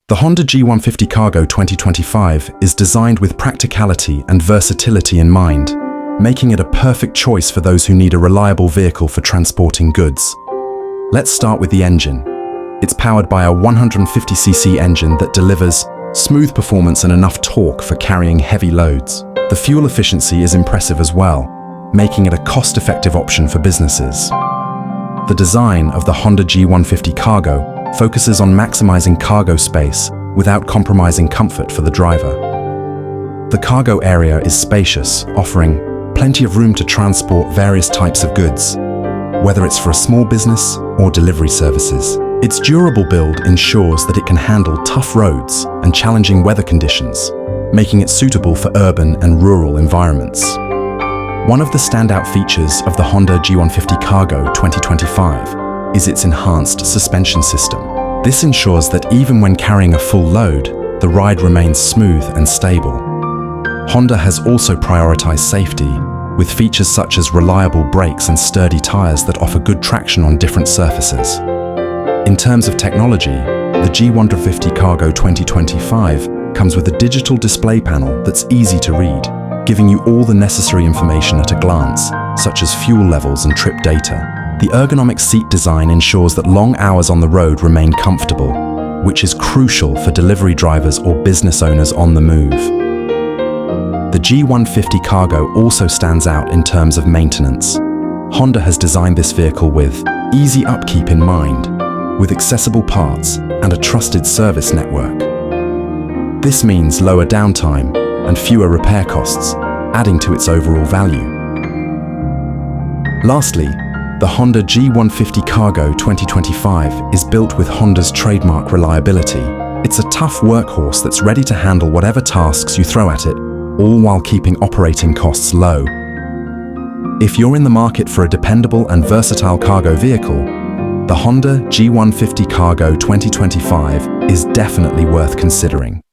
The Honda G150 Cargo 2025 is designed with practicality and versatility in mind, making it a perfect choice for those who need a reliable vehicle for transporting goods. Let's start with the engine. It's powered by a 150cc engine that delivers smooth performance and enough torque for carrying heavy loads. The fuel efficiency is impressive as well, making it a cost-effective option for businesses. The design of the Honda G150 Cargo focuses on maximizing cargo space without compromising comfort for the driver. The cargo area is spacious, offering plenty of room to transport various types of goods, whether it's for a small business or delivery services. Its durable build ensures that it can handle tough roads and challenging weather conditions, making it suitable for urban and rural environments. One of the standout features of the Honda G150 Cargo 2025 is its enhanced suspension system. This ensures that even when carrying a full load, the ride remains smooth and stable. Honda has also prioritized safety, with features such as reliable brakes and sturdy tires that offer good traction on different surfaces. In terms of technology, the G150 Cargo 2025 comes with a digital display panel that's easy to read, giving you all the necessary information at a glance, such as fuel levels and trip data. The ergonomic seat design ensures that long hours on the road remain comfortable, which is crucial for delivery drivers or business owners on the move. The G150 Cargo also stands out in terms of maintenance. Honda has designed this vehicle with easy upkeep in mind, with accessible parts and a trusted service network. This means lower downtime and fewer repair costs, adding to its overall value. Lastly, the Honda G150 Cargo 2025 is built with Honda's trademark reliability. It's a tough workhorse that's ready to handle whatever tasks you throw at it, all while keeping operating costs low. If you're in the market for a dependable and versatile cargo vehicle, the Honda G150 Cargo 2025 is definitely worth considering.